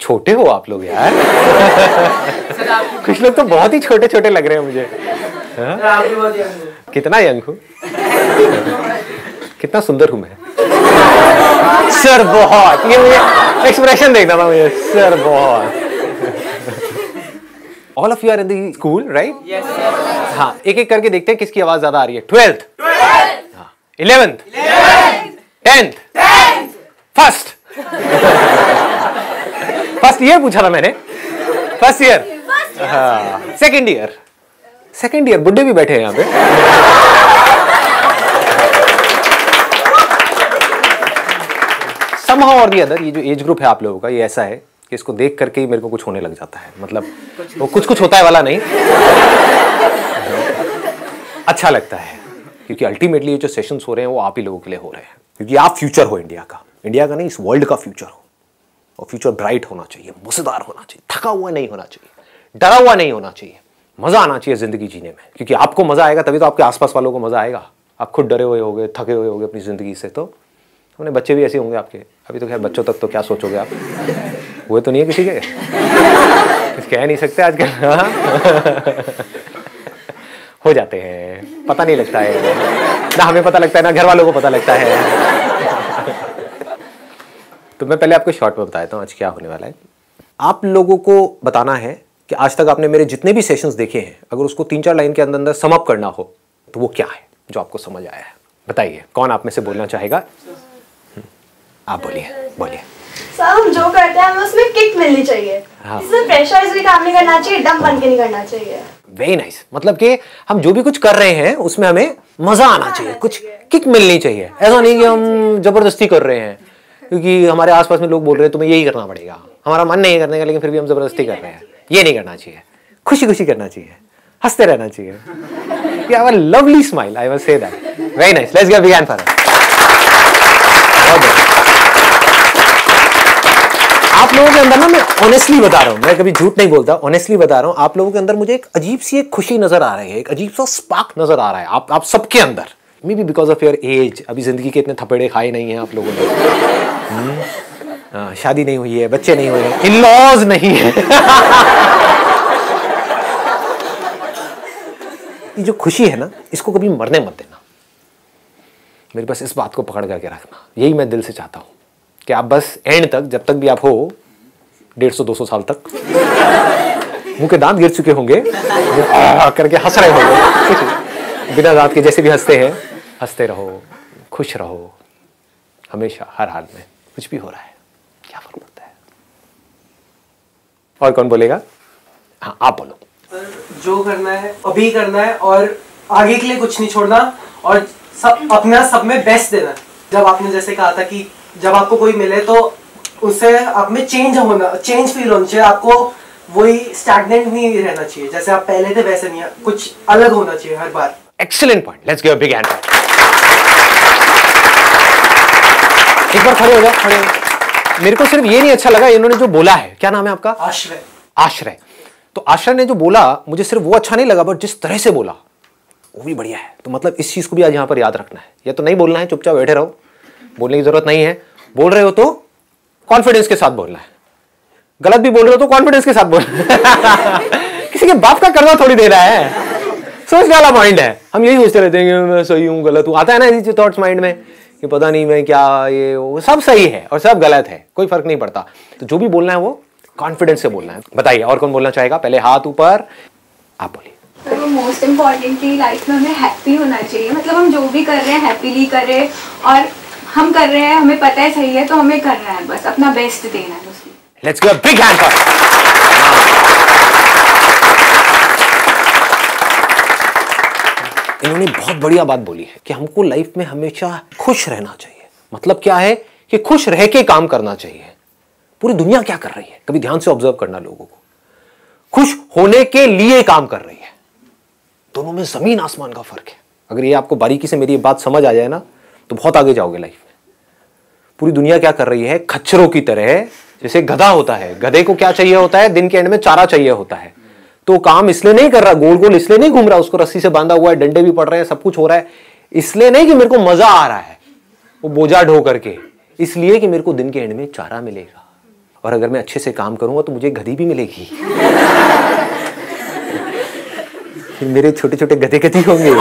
छोटे हो आप लोग यार। कुछ लोग तो बहुत ही छोटे छोटे लग रहे हैं मुझे। कितना यंग हूँ, कितना सुंदर हूं मैं। सर बहुत, ये मुझे एक्सप्रेशन देखना था मुझे, सर बहुत। All of you are in the school right? हाँ, एक एक करके देखते हैं किसकी आवाज ज्यादा आ रही है। 12th, 11th, 10th, first. First year पूछा था मैंने, फर्स्ट ईयर। हाँ, सेकेंड ईयर, सेकेंड ईयर बुड्ढे भी बैठे हैं यहाँ पे। somehow or the other ये जो एज ग्रुप है आप लोगों का, ये ऐसा है कि इसको देख करके ही मेरे को कुछ होने लग जाता है। मतलब वो कुछ होता है वाला नहीं, अच्छा लगता है, क्योंकि अल्टीमेटली ये जो सेशंस हो रहे हैं वो आप ही लोगों के लिए हो रहे हैं, क्योंकि आप फ्यूचर हो इंडिया का नहीं, इस वर्ल्ड का फ्यूचर हो। और फ्यूचर ब्राइट होना चाहिए, मजेदार होना चाहिए, थका हुआ नहीं होना चाहिए, डरा हुआ नहीं होना चाहिए, मजा आना चाहिए जिंदगी जीने में, क्योंकि आपको मजा आएगा तभी तो आपके आसपास वालों को मजा आएगा। आप खुद डरे हुए होगे, थके हुए होगे अपनी जिंदगी से, तो अपने बच्चे भी ऐसे होंगे आपके। अभी तो खैर बच्चों तक तो क्या सोचोगे आप, वो तो नहीं है किसी के, कह नहीं सकते आजकल। हो जाते हैं, पता नहीं लगता है ना, हमें पता लगता है ना घर वालों को पता लगता है। तो मैं पहले आपको शॉर्ट में बता देता हूँ आज क्या होने वाला है। आप लोगों को बताना है कि आज तक आपने मेरे जितने भी सेशंस देखे हैं, अगर उसको 3-4 लाइन के अंदर समझ अप करना हो तो वो क्या है जो आपको समझ आया है। बताइए, कौन आप में से बोलना चाहेगा? आप बोलिए। सर, हम जो करते हैं हमें उसमें किक मिलनी चाहिए। हाँ। इसमें प्रेशराइज भी काम नहीं करना चाहिए, डम बन के नहीं करना चाहिए। Very nice. मतलब कि हम जो भी कुछ कर रहे हैं उसमें हमें मजा आना चाहिए, कुछ किक मिलनी चाहिए। ऐसा नहीं कि हम जबरदस्ती कर रहे हैं, क्योंकि हमारे आसपास में लोग बोल रहे हैं तुम्हें यही करना पड़ेगा, हमारा मन नहीं करने का, लेकिन फिर भी हम जबरदस्ती कर रहे हैं। ये नहीं करना चाहिए, खुशी खुशी करना चाहिए, हंसते रहना चाहिए। You have a lovely smile, I must say that. Very nice. Let's give a big hand for her. आप लोगों के अंदर ना, मैं ऑनेस्टली बता रहा हूँ, मैं कभी झूठ नहीं बोलता, ऑनेस्टली बता रहा हूँ, आप लोगों के अंदर मुझे एक अजीब सी एक खुशी नजर आ रही है, एक अजीब सा स्पार्क नजर आ रहा है आप सबके अंदर। May be because of your age, अभी जिंदगी के इतने थपेड़े खाए नहीं हैं आप लोगों ने। शादी नहीं हुई है, बच्चे नहीं हुए हैं, इन-लॉज नहीं है। ये जो खुशी है ना, इसको कभी मरने मत देना। मेरे पास इस बात को पकड़ करके रखना, यही मैं दिल से चाहता हूँ कि आप बस एंड तक, जब तक भी आप हो 150-200 साल तक, मुंह के दांत गिर चुके होंगे, करके हंस रहे होंगे बिना दांत के, जैसे भी हंसते हैं, हंसते रहो, खुश रहो हमेशा, हर हाल में। कुछ भी हो रहा है, क्या फर्क पड़ता है। और कौन बोलेगा? हाँ, आप बोलो। जो करना है अभी करना है, और आगे के लिए कुछ नहीं छोड़ना, और अपना सब में बेस्ट देना। जब आपने जैसे कहा था कि जब आपको कोई मिले तो उससे आप में चेंज फील होना चाहिए, आपको वही स्टैग्नेंट नहीं रहना चाहिए, जैसे आप पहले थे वैसे नहीं, कुछ अलग होना चाहिए हर बार। Excellent point, let's give a big hand. एक बार खड़े हो जाओ, खड़े हो। मेरे को सिर्फ ये नहीं अच्छा लगा इन्होंने जो बोला है, क्या नाम है आपका? आश्रय। तो आश्रय ने जो बोला, मुझे सिर्फ वो अच्छा नहीं लगा, बट जिस तरह से बोला वो भी बढ़िया है। तो मतलब इस चीज को भी आज यहाँ पर याद रखना है, या तो नहीं बोलना है, चुपचाप बैठे रहो, बोलने की जरूरत नहीं है। बोल रहे हो तो कॉन्फिडेंस के साथ बोलना है, गलत भी बोल रहे हो तो कॉन्फिडेंस के साथ बोलना। किसी के बाप का करना थोड़ी दे रहा है, सोच वाला माइंड है। हम यही सोचते रहते हैं कि मैं सही हूँ, गलत हूँ, आता है ना ऐसी थॉट्स माइंड में कि पता नहीं मैं क्या, ये वो सब सही है और सब गलत है, कोई फर्क नहीं पड़ता। तो जो भी बोलना है वो कॉन्फिडेंस से बोलना है। बताइए, और कौन बोलना चाहेगा? पहले हाथ ऊपर, आप बोलिए। तो मोस्ट इम्पॉर्टेंटली लाइफ में हमें हैप्पी होना चाहिए, मतलब हम जो भी कर रहे हैं हैप्पीली करें, और हम कर रहे हैं, हमें पता है सही है तो हमें करना है, बस अपना बेस्ट देना है उसमें। Let's give a big hand for. इन्होंने बहुत बढ़िया बात बोली है कि हमको लाइफ में हमेशा खुश रहना चाहिए। मतलब क्या है कि खुश रह के काम करना चाहिए। पूरी दुनिया क्या कर रही है, कभी ध्यान से ऑब्जर्व करना, लोगों को खुश होने के लिए काम कर रही है। दोनों में जमीन आसमान का फर्क है। अगर ये आपको बारीकी से मेरी ये बात समझ आ जाए ना, तो बहुत आगे जाओगे लाइफ में। पूरी दुनिया क्या कर रही है, खच्चरों की तरह, जैसे गधा होता है, गधे को क्या चाहिए होता है, दिन के एंड में चारा चाहिए होता है। तो काम इसलिए नहीं कर रहा, गोल गोल इसलिए नहीं घूम रहा, उसको रस्सी से बांधा हुआ है, डंडे भी पड़ रहे हैं, सब कुछ हो रहा है, इसलिए नहीं कि मेरे को मजा आ रहा है वो बोझा ढो करके, इसलिए कि मेरे को दिन के एंड में चारा मिलेगा। और अगर मैं अच्छे से काम करूंगा तो मुझे गधी भी मिलेगी। फिर मेरे छोटे छोटे गधे गधी होंगे,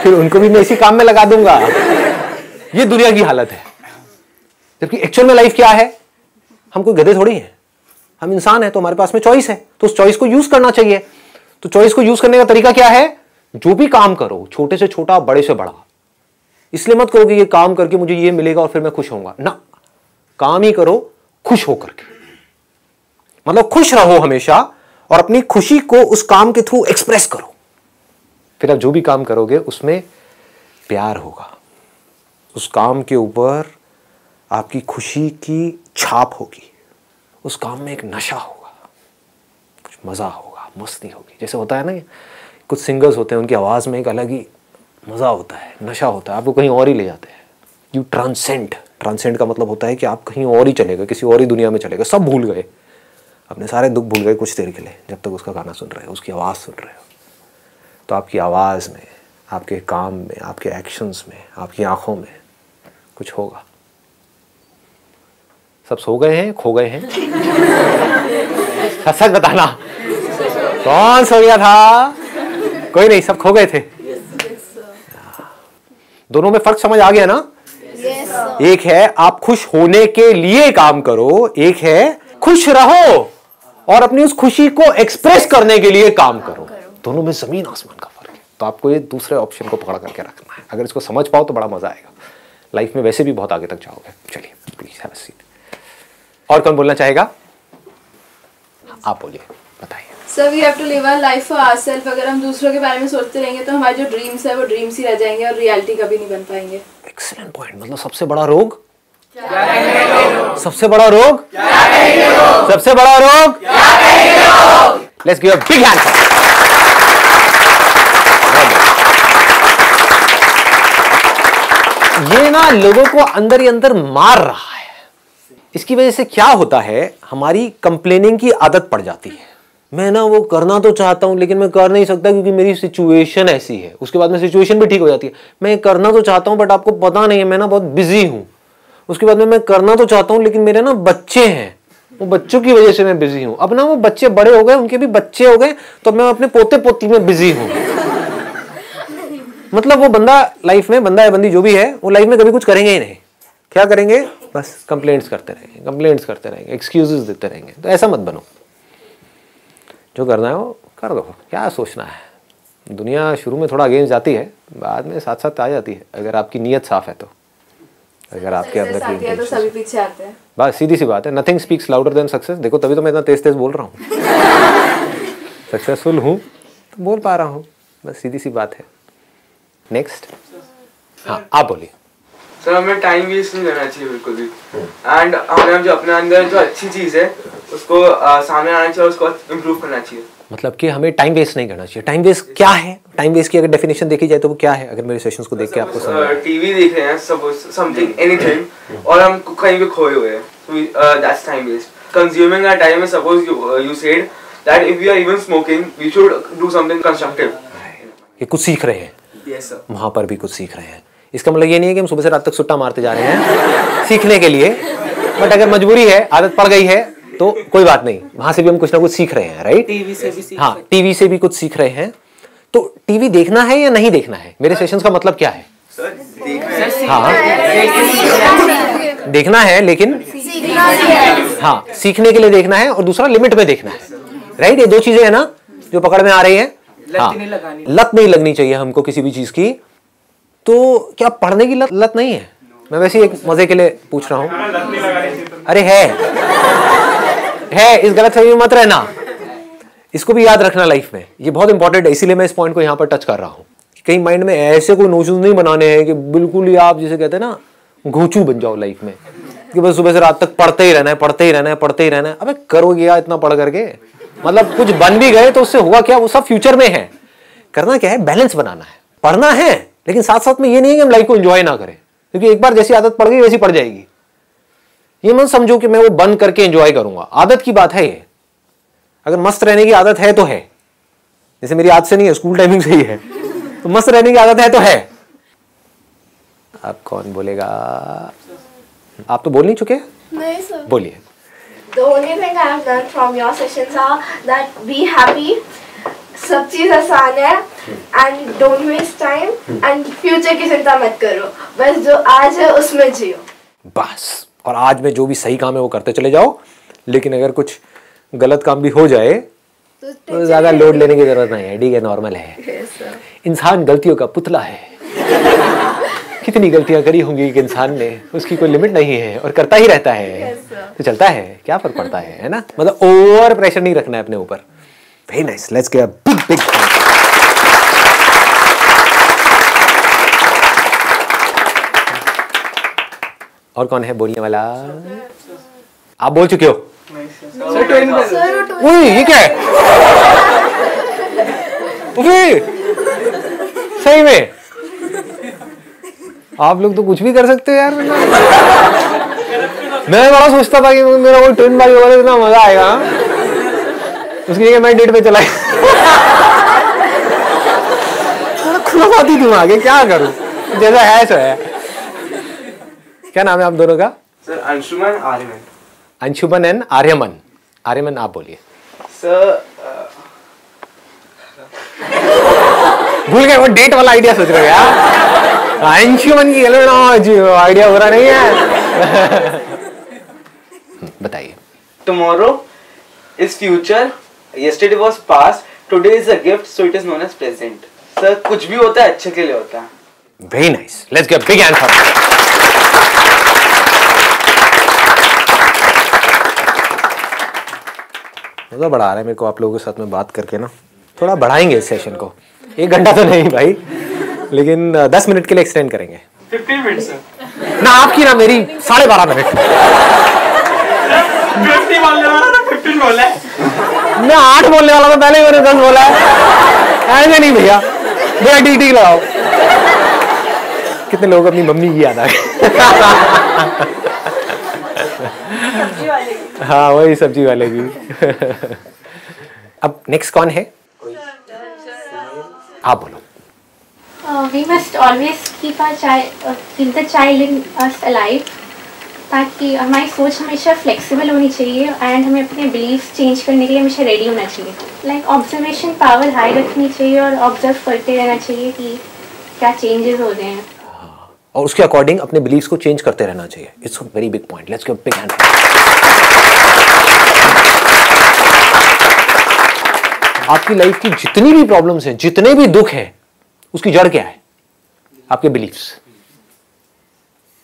फिर उनको भी मैं इसी काम में लगा दूंगा। ये दुनिया की हालत है। जबकि एक्चुअल में लाइफ क्या है? हम कोई गधे थोड़ी हैं, हम इंसान हैं, तो हमारे पास में चॉइस है, तो उस चॉइस को यूज करना चाहिए। तो चॉइस को यूज करने का तरीका क्या है? जो भी काम करो, छोटे से छोटा बड़े से बड़ा, इसलिए मत करो कि ये काम करके मुझे ये मिलेगा और फिर मैं खुश होऊंगा ना। काम ही करो खुश होकर के, मतलब खुश रहो हमेशा और अपनी खुशी को उस काम के थ्रू एक्सप्रेस करो। फिर आप जो भी काम करोगे उसमें प्यार होगा, उस काम के ऊपर आपकी खुशी की छाप होगी, उस काम में एक नशा होगा, कुछ मजा होगा, मस्ती होगी। जैसे होता है ना, कुछ सिंगर्स होते हैं उनकी आवाज में एक अलग ही मजा होता है, नशा होता है, आपको कहीं और ही ले जाते हैं। You transcend. ट्रांसेंड का मतलब होता है कि आप कहीं और ही चले गए, किसी और ही दुनिया में चले गए, सब भूल गए, अपने सारे दुख भूल गए कुछ देर के लिए, जब तक उसका गाना सुन रहे हो, उसकी आवाज़ सुन रहे हो। तो आपकी आवाज़ में, आपके काम में, आपके एक्शंस में, आपकी आंखों में कुछ होगा। सब सो गए हैं, खो गए हैं? सच बताना, कौन सो गया था? कोई नहीं, सब खो गए थे। दोनों में फर्क समझ आ गया ना? एक है आप खुश होने के लिए काम करो, एक है खुश रहो और अपनी उस खुशी को एक्सप्रेस करने के लिए काम करो। दोनों में जमीन आसमान का फर्क है। तो आपको ये दूसरे ऑप्शन को पकड़ करके रखना है। अगर इसको समझ पाओ तो बड़ा मजा आएगा, लाइफ में वैसे भी बहुत आगे तक जाओगे। चलिए प्लीज हैव अ सीट। और कौन बोलना चाहेगा? आप बोलिए, बताइए। Sir we have to live our life for ourself. अगर हम दूसरों के बारे में सोचते रहेंगे तो हमारे जो ड्रीम्स है वो ड्रीम्स ही रह जाएंगे और रियलिटी कभी नहीं बन पाएंगे। Excellent point. मतलब सबसे बड़ा रोग, सबसे बड़ा रोग, सबसे बड़ा रोग, let's give a big hand. ये ना लोगों को अंदर ही अंदर मार रहा है। इसकी वजह से क्या होता है, हमारी कंप्लेनिंग की आदत पड़ जाती है। मैं ना वो करना तो चाहता हूं लेकिन मैं कर नहीं सकता क्योंकि मेरी सिचुएशन ऐसी है। उसके बाद में सिचुएशन भी ठीक हो जाती है। मैं करना तो चाहता हूं बट आपको पता नहीं है मैं ना बहुत बिजी हूं। उसके बाद में मैं करना तो चाहता हूं लेकिन मेरे ना बच्चे हैं, वो बच्चों की वजह से मैं बिजी हूं। अब ना वो बच्चे बड़े हो गए, उनके भी बच्चे हो गए, तो मैं अपने पोते पोती में बिजी हूं। मतलब वो बंदा लाइफ में, बंदा या बंदी जो भी है, वो लाइफ में कभी कुछ करेंगे ही नहीं। क्या करेंगे? बस कंप्लेंट्स करते रहेंगे, कंप्लेंट्स करते रहेंगे, एक्सक्यूजेस देते रहेंगे। तो ऐसा मत बनो। जो करना है वो कर दो, क्या सोचना है। दुनिया शुरू में थोड़ा अगेंस्ट जाती है, बाद में साथ साथ आ जाती है, अगर आपकी नीयत साफ है तो। अगर आपके अंदर की तो सभी पीछे आते हैं। बस सीधी सी बात है, nothing speaks louder than success. देखो तभी तो मैं इतना तेज तेज बोल रहा हूँ। सक्सेसफुल हूँ तो बोल पा रहा हूँ, बस सीधी सी बात है। नेक्स्ट, हाँ आप बोलिए। सर हमें टाइम वेस्ट नहीं करना चाहिए बिल्कुल भी, एंड हमें जो अपने अंदर जो अच्छी चीज़ है उसको सामने आना चाहिए, उसको इम्प्रूव करना चाहिए। मतलब कि हमें टाइम वेस्ट नहीं करना चाहिए। टाइम वेस्ट क्या है? टाइम वेस्ट की अगर डेफिनेशन देखी जाए तो वो क्या है? अगर मेरे सेशंस को देख के आपको टीवी देख रहे हैं, सपोज समथिंग एनीथिंग, और हम कहीं पे खोए हुए हैं, that's time waste. Consuming our time, suppose you said that if we are even smoking we should do something constructive. कि कुछ सीख रहे हैं, यस सर, वहां पर भी कुछ सीख रहे हैं। इसका मतलब ये नहीं है कि हम सुबह से रात तक सुट्टा मारते जा रहे हैं सीखने के लिए, बट अगर मजबूरी है, आदत पड़ गई है तो कोई बात नहीं, वहां से भी हम कुछ ना कुछ सीख रहे हैं। राइट, टीवी से भी हाँ, टीवी से भी कुछ सीख रहे हैं। तो टीवी देखना है या नहीं देखना है? मेरे सेशंस का मतलब क्या है? हाँ, देखना है लेकिन हाँ, सीखने के लिए देखना है, और दूसरा लिमिट में देखना है। राइट, ये दो चीजें है ना जो पकड़ में आ रही है। हाँ, लत नहीं लगनी चाहिए हमको किसी भी चीज की। तो क्या पढ़ने की लत नहीं है? मैं वैसे एक मजे के लिए पूछ रहा हूँ। अरे है, इस गलत फहमी में मत रहना। इसको भी याद रखना लाइफ में, ये बहुत इंपॉर्टेंट है। इसीलिए मैं इस पॉइंट को यहाँ पर टच कर रहा हूँ। कहीं माइंड में ऐसे कोई नोशंस नहीं बनाने हैं कि बिल्कुल ही आप जिसे कहते हैं ना घोंचू बन जाओ लाइफ में, कि बस सुबह से रात तक पढ़ते ही रहना है, पढ़ते ही रहना है, पढ़ते ही रहना है। अबे करोगे यार इतना पढ़ करके? मतलब कुछ बन भी गए तो उससे हुआ क्या? वो सब फ्यूचर में है। करना क्या है? बैलेंस बनाना है। पढ़ना है लेकिन साथ साथ में ये नहीं है कि हम लाइफ को एंजॉय ना करें, क्योंकि एक बार जैसी आदत पड़ गई वैसी पड़ जाएगी। ये मत समझो कि मैं वो बंद करके एंजॉय करूंगा। आदत की बात है ये। अगर मस्त रहने की आदत है तो है, जैसे मेरी आदत से नहीं है, स्कूल टाइमिंग से ही है, तो मस्त रहने की आदत है तो है। अब कौन बोलेगा? आप तो बोल नहीं चुके? नहीं सर। बोलिए। The only thing I have learned from your sessions are that be happy. सब चीज आसान है and don't waste time and future की चिंता मत करो, बस जो आज है उसमें जियो बस। और आज में जो भी सही काम है वो करते चले जाओ, लेकिन अगर कुछ गलत काम भी हो जाए तो ज्यादा लोड लेने की जरूरत नहीं है, ठीक है, नॉर्मल है। इंसान गलतियों का पुतला है। कितनी गलतियां करी होंगी एक इंसान ने, उसकी कोई लिमिट नहीं है और करता ही रहता है। तो चलता है, क्या फर्क पड़ता है ना। मतलब ओवर प्रेशर नहीं रखना है अपने ऊपर। Very nice, let's give a big big. और कौन है बोलने वाला? आप बोल चुके हो। ये क्या है? सही में आप लोग तो कुछ भी कर सकते हो यार। मैं बड़ा सोचता था कि मेरा कोई ट्विन भाई होगा, इतना मजा आएगा। उसकी जगह मैं डेट पे चला खुलाती दिमाग है, क्या करूं, जैसा है सो है। क्या नाम है आप दोनों का? सर अंशुमन आर्यमन। अंशुमन एंड आर्यमन। आर्यमन आप बोलिए। सर भूल गए, वो डेट वाला आइडिया सोच रहे हो यार। अंशुमन की आइडिया हो रहा नहीं है। बताइए। Tomorrow is future, yesterday was past, today is a gift, so it is known as present. Sir कुछ भी होता है अच्छे के लिए होता है। Very nice. Let's get big hand for it. मजा बड़ा आ रहा है मेरे को आप लोगों के साथ में बात करके ना। थोड़ा बढ़ाएंगे इस सेशन को, 1 घंटा तो नहीं भाई, लेकिन 10 मिनट के लिए एक्सटेंड करेंगे। 15 मिनट सर। ना आपकी ना मेरी 12.5 मिनट। 50 बोलने वाला था, 15 बोला है। मैं 8 बोलने वाला था, पहले ही मैंने 10 बोला है। ऐसे नहीं भैया, भैया टी लगाओ। कितने लोग अपनी मम्मी की याद आ गई। हाँ वही सब्जी वाले की। अब नेक्स्ट कौन है? आप बोलो। We must always keep the child in us alive, ताकि हमारी सोच हमेशा फ्लेक्सिबल होनी चाहिए एंड हमें अपने बिलीफ चेंज करने के लिए हमेशा रेडी होना चाहिए। लाइक ऑब्जर्वेशन पावर हाई रखनी चाहिए और ऑब्जर्व करते रहना चाहिए कि क्या चेंजेस हो रहे हैं, और उसके अकॉर्डिंग अपने बिलीफ्स को चेंज करते रहना चाहिए। It's a very big point. Let's give big hand. आपकी लाइफ की जितनी भी प्रॉब्लम्स हैं, जितने भी दुख हैं, उसकी जड़ क्या है? आपके बिलीफ्स।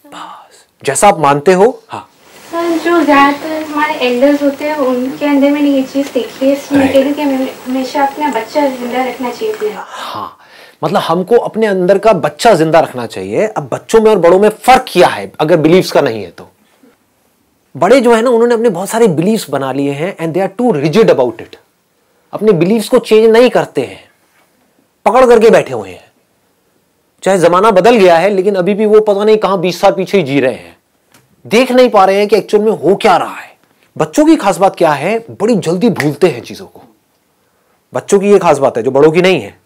बस जैसा आप मानते हो। हाँ जो ज्यादातर हमारे एल्डर्स होते हैं उनके अंदर मैंने ये चीज देखी है, इसलिए कहती हूँ कि हमें हमेशा अपना बच्चा जिंदा रखना चाहिए। हाँ मतलब हमको अपने अंदर का बच्चा जिंदा रखना चाहिए। अब बच्चों में और बड़ों में फर्क क्या है अगर बिलीफ्स का नहीं है तो? बड़े जो है ना, उन्होंने अपने बहुत सारे बिलीफ्स बना लिए हैं and they are too rigid about it. अपने बिलीफ्स को चेंज नहीं करते हैं, पकड़ करके बैठे हुए हैं। चाहे जमाना बदल गया है, लेकिन अभी भी वो पता नहीं कहां 20 साल पीछे ही जी रहे हैं। देख नहीं पा रहे हैं कि एक्चुअल में हो क्या रहा है। बच्चों की खास बात क्या है? बड़ी जल्दी भूलते हैं चीजों को। बच्चों की ये खास बात है जो बड़ों की नहीं है।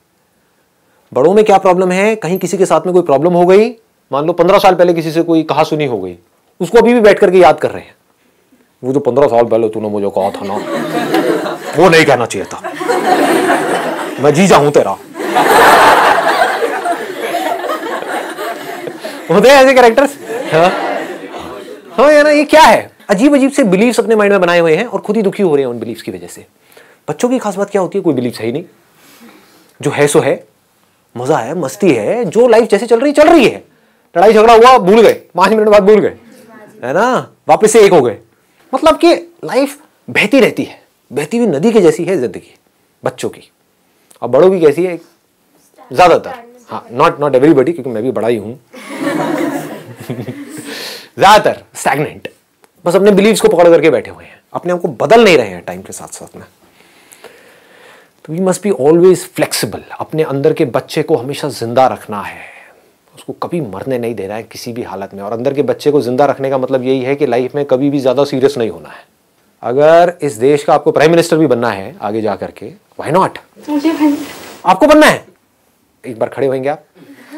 बड़ों में क्या प्रॉब्लम है? कहीं किसी के साथ में कोई प्रॉब्लम हो गई, मान लो 15 साल पहले किसी से कोई कहा सुनी हो गई, उसको अभी भी बैठ करके याद कर रहे हैं। वो जो 15 साल पहले तूने मुझे कहा था ना, वो नहीं कहना चाहिए था, मैं जीजा हूं तेरा। होते हैं ऐसे कैरेक्टर्स। हाँ यार, ये क्या है? अजीब अजीब से बिलीफ्स अपने माइंड में बनाए हुए हैं और खुद ही दुखी हो रहे हैं उन बिलीफ्स की वजह से। बच्चों की खास बात क्या होती है? कोई बिलीफ है ही नहीं, जो है सो है, मजा है, मस्ती है, जो लाइफ जैसे चल रही है। लड़ाई झगड़ा हुआ, भूल गए, 5 मिनट बाद भूल गए, है ना, वापस से एक हो गए। मतलब कि लाइफ बहती रहती है, बहती हुई नदी के जैसी है जिंदगी बच्चों की। और बड़ों की कैसी है? ज्यादातर, हाँ, नॉट एवरीबॉडी, क्योंकि मैं भी बड़ा ही हूं। ज्यादातर स्टैग्नेंट, बस अपने बिलीव्स को पकड़ करके बैठे हुए हैं, अपने आप को बदल नहीं रहे हैं टाइम के साथ साथ में। तो we must be always flexible. अपने अंदर के बच्चे को हमेशा जिंदा रखना है, उसको कभी मरने नहीं देना है किसी भी हालत में। और अंदर के बच्चे को जिंदा रखने का मतलब यही है कि लाइफ में कभी भी ज्यादा सीरियस नहीं होना है। अगर इस देश का आपको प्राइम मिनिस्टर भी बनना है आगे जा करके, व्हाई नॉट? मुझे आपको बनना है। एक बार खड़े होंगे आप?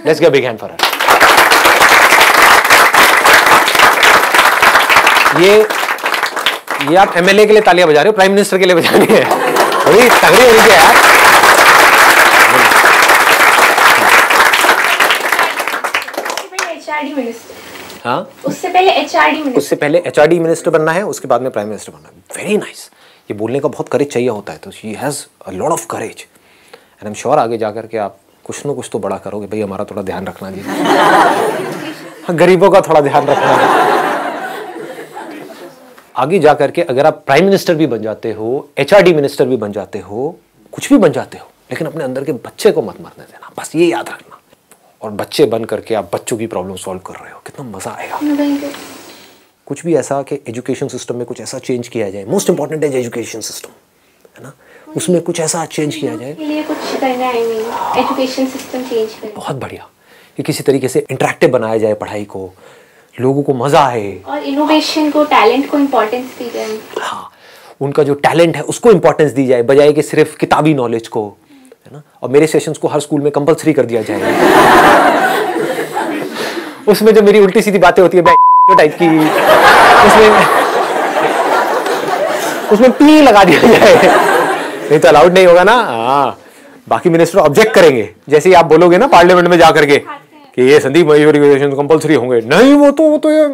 Let's give a big hand for her. ये आप MLA के लिए तालियां बजा रहे हो, प्राइम मिनिस्टर के लिए बजानी है, थोड़ी तगड़ी होनी चाहिए यार। हाँ, उससे पहले HRD मिनिस्टर बनना है, उसके बाद में प्राइम मिनिस्टर बनना है। Very nice. ये बोलने का बहुत करेज चाहिए होता है, तो she has a lot of courage and I am sure आगे जाकर के आप कुछ ना कुछ तो बड़ा करोगे। भाई हमारा थोड़ा ध्यान रखना जी, गरीबों का थोड़ा ध्यान रखना। आगे जाकर के अगर आप प्राइम मिनिस्टर भी बन जाते हो, HRD मिनिस्टर भी बन जाते हो, कुछ भी बन जाते हो, लेकिन अपने अंदर के बच्चे को मत मरने देना, बस ये याद रखना। और बच्चे बन करके आप बच्चों की प्रॉब्लम सॉल्व कर रहे हो, कितना मजा आएगा। कुछ भी ऐसा कि एजुकेशन सिस्टम में कुछ ऐसा चेंज किया जाए, मोस्ट इंपॉर्टेंट है एजुकेशन सिस्टम, है ना, उसमें कुछ ऐसा चेंज किया जाए, कुछ करना है, एजुकेशन सिस्टम चेंज करना। बहुत बढ़िया, कि किसी तरीके से इंटरेक्टिव बनाया जाए पढ़ाई को, लोगों को मजा आए, और इनोवेशन को, टैलेंट को इम्पोर्टेंस दी जाए। हाँ, उनका जो टैलेंट है उसको इम्पोर्टेंस दी जाए, बजाय कि सिर्फ किताबी नॉलेज को, है ना। और मेरे सेशंस को हर स्कूल में कंपलसरी कर दिया जाए। उसमें जो मेरी उल्टी सीधी बातें होती है टाइप की, उसमें पी लगा दिया जाए, नहीं तो अलाउड नहीं होगा ना। हाँ, बाकी मिनिस्टर ऑब्जेक्ट करेंगे, जैसे ही आप बोलोगे ना पार्लियामेंट में जाकर के कि ये संदीप मयूरी कंपलसरी होंगे, नहीं वो तो ये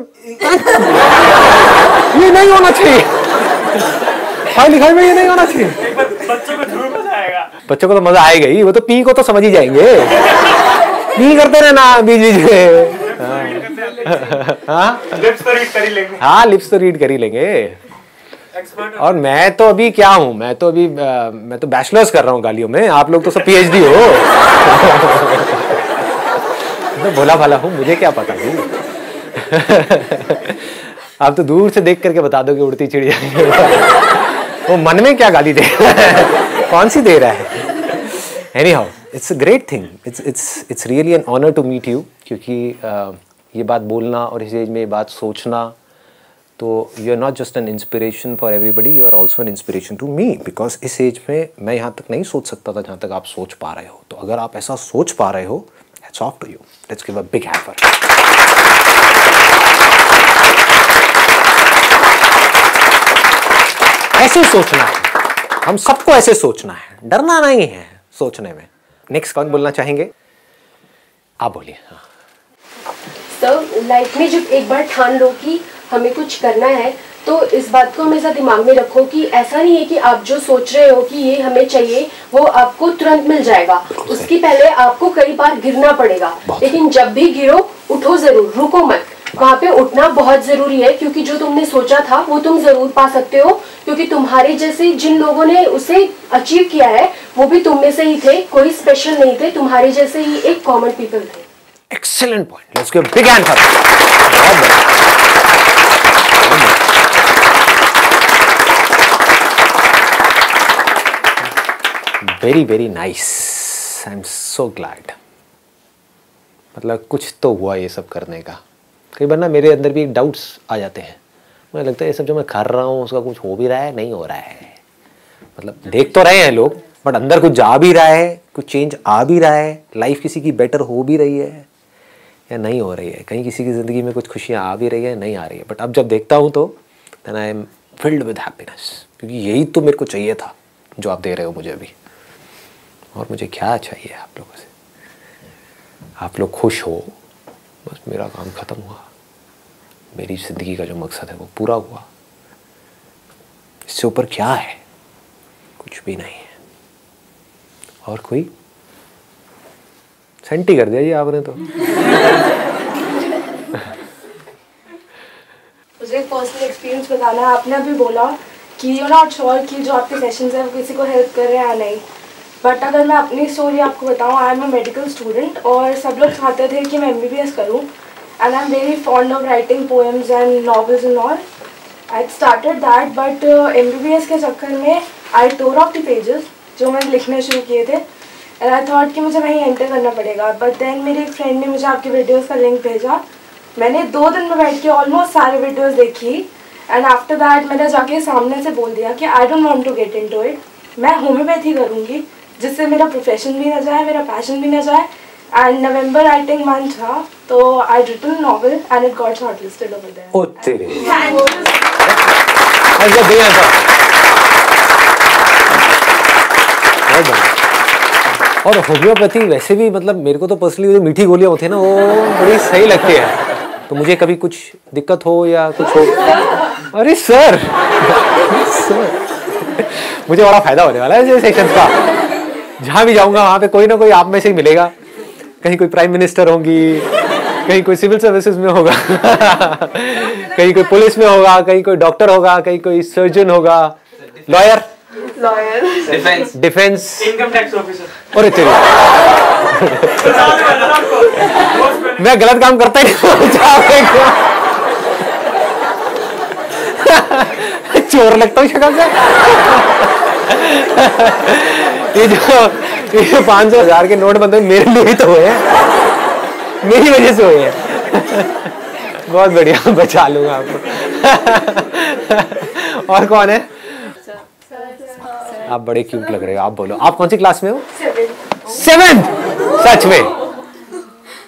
नहीं होना चाहिए, पढ़ाई लिखाई में ये नहीं होना चाहिए। बच्चों को तो मजा आएगा ही, वो तो पी को तो समझ ही जाएंगे, पी करते रहना बीच बीच में। हाँ, लिप्स तो रीड कर ही लेंगे। और मैं तो अभी क्या हूँ, मैं तो बैचलर्स कर रहा हूँ गालियों में, आप लोग तो सब PhD हो। तो भोला भाला हूँ, मुझे क्या पता भाई। आप तो दूर से देख करके बता दोगे उड़ती चिड़िया। वो मन में क्या गाली दे रहा है, कौन सी दे रहा है। Anyhow, it's a great thing. It's really an honor to meet you, क्योंकि ये बात बोलना और इस एज में ये बात सोचना, तो you are not just an inspiration for everybody, you are also an inspiration to me, because इस एज में मैं यहाँ तक नहीं सोच सकता था जहाँ तक आप सोच पा रहे हो। तो अगर आप ऐसा सोच पा रहे हो, hats off to you, let's give a big hand for it. ऐसे सोचना है, हम सबको ऐसे सोचना है, डरना नहीं है सोचने में। नेक्स्ट कौन बोलना चाहेंगे? आप बोलिए। सर, लाइफ में जब एक बार ठान लो कि हमें कुछ करना है, तो इस बात को हमेशा दिमाग में रखो कि ऐसा नहीं है कि आप जो सोच रहे हो कि ये हमें चाहिए वो आपको तुरंत मिल जाएगा। उसकी पहले आपको कई बार गिरना पड़ेगा, लेकिन जब भी गिरो उठो जरूर, रुको मत। वहाँ पे उठना बहुत जरूरी है, क्योंकि जो तुमने सोचा था वो तुम जरूर पा सकते हो, क्योंकि तुम्हारे जैसे जिन लोगों ने उसे अचीव किया है वो भी तुम में से ही थे, कोई स्पेशल नहीं थे, तुम्हारे जैसे ही एक कॉमन पीपल थे। Excellent point, let's give big hand for it. बहुत बढ़िया, very very nice, I am so glad. मतलब कुछ तो हुआ ये सब करने का। कई बार ना मेरे अंदर भी डाउट्स आ जाते हैं, मुझे लगता है ये सब जो मैं कर रहा हूँ उसका कुछ हो भी रहा है, नहीं हो रहा है। मतलब देख तो रहे हैं लोग, बट अंदर कुछ जा भी रहा है, कुछ चेंज आ भी रहा है, लाइफ किसी की बेटर हो भी रही है या नहीं हो रही है, कहीं किसी की ज़िंदगी में कुछ खुशियाँ आ भी रही है, नहीं आ रही है। बट अब जब देखता हूँ तो then I am filled with happiness, क्योंकि यही तो मेरे को चाहिए था जो आप दे रहे हो मुझे अभी। और मुझे क्या चाहिए आप लोगों से? आप लोग खुश हो, बस मेरा काम ख़त्म हुआ, मेरी ज़िंदगी का जो मकसद है वो पूरा हुआ। इससे ऊपर क्या है? कुछ भी नहीं है। और कोई सेंटी कर दिया जी आपने तो। मुझे एक पर्सनल एक्सपीरियंस बताना है। आपने अभी बोला कि यू नॉट श्योर कि जो आपके सेशंस हैं वो किसी को हेल्प कर रहे हैं या नहीं, बट अगर मैं अपनी स्टोरी आपको बताऊँ, I am a medical student और सब लोग चाहते थे कि मैं MBBS करूँ, and I am very fond of writing poems and novels and all. I started that, but MBBS के चक्कर में आई टोर ऑफ द पेजेस जो मैंने लिखने शुरू किए थे, एंड आई थॉट कि मुझे वहीं एंटर करना पड़ेगा। बट देन मेरी एक फ्रेंड ने मुझे आपके वीडियोज़ का लिंक भेजा, मैंने 2 दिन में बैठ के ऑलमोस्ट सारे वीडियोज़ देखी, एंड आफ्टर दैट मैंने जाके सामने से बोल दिया कि I don't want to get into it, मैं होम्योपैथी करूँगी, जिससे मेरा प्रोफेशन भी ना जाए, मेरा पैशन भी ना जाए। एंड नवंबर राइटिंग मंथ था, तो I written novel and it got shortlisted over there. ओ तेरे, Let's get big answer. बहुत बढ़िया। और होम्योपैथी वैसे भी मतलब मेरे को तो पर्सनली जो मीठी गोलियां होती है ना वो बड़ी सही लगती है। तो मुझे कभी कुछ दिक्कत हो या कुछ हो, अरे सर मुझे बड़ा फायदा होने वाला है सेशंस का। जहां भी जाऊंगा वहां पे कोई ना कोई आप में से ही मिलेगा। कहीं कोई प्राइम मिनिस्टर होंगी, कहीं कोई सिविल सर्विसेज में होगा कहीं कोई पुलिस में होगा, कहीं कोई डॉक्टर होगा, कहीं कोई सर्जन होगा, lawyer, defence, income tax officer. और तेरी मैं गलत काम करता ही नहीं। चोर लगता हूँ शक्ल से। ये 500,000 के नोट बनते मेरे लिए ही तो हुए हैं, मेरी वजह से हुए हैं। बहुत बढ़िया, बचा लूंगा आपको। और कौन है? आप बड़े क्यूट लग रहे हो। आप बोलो, आप कौन सी क्लास में हो? 7th। सच में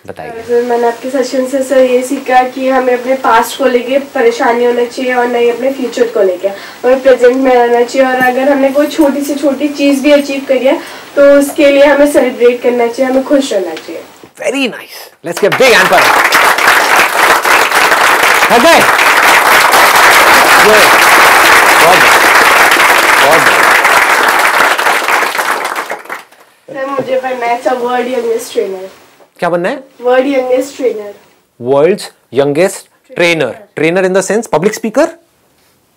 बताइए। मैंने आपके सेशन से सर ये सीखा कि हमें अपने पास्ट को लेके परेशानी होना चाहिए और नहीं अपने फ्यूचर को लेके, हमें प्रेजेंट में रहना चाहिए। और अगर हमने कोई छोटी से छोटी चीज़ भी अचीव करी है तो उसके लिए हमें सेलिब्रेट करना चाहिए, हमें खुश रहना चाहिए। Very nice, let's give big hand for it. बहुत सर मुझे बनना है सब वर्ल्ड यंगेस्ट ट्रेनर। क्या बनना है? World youngest trainer. World's youngest trainer. Trainer in the sense public speaker?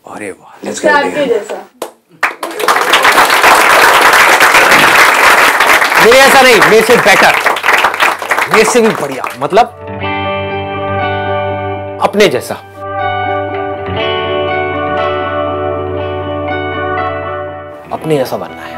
अरे वाह, लेट्स गो। आपके जैसा। मेरे ऐसा नहीं, मेरे से बेटर, मेरे से भी बढ़िया, मतलब अपने जैसा। अपने जैसा बनना है।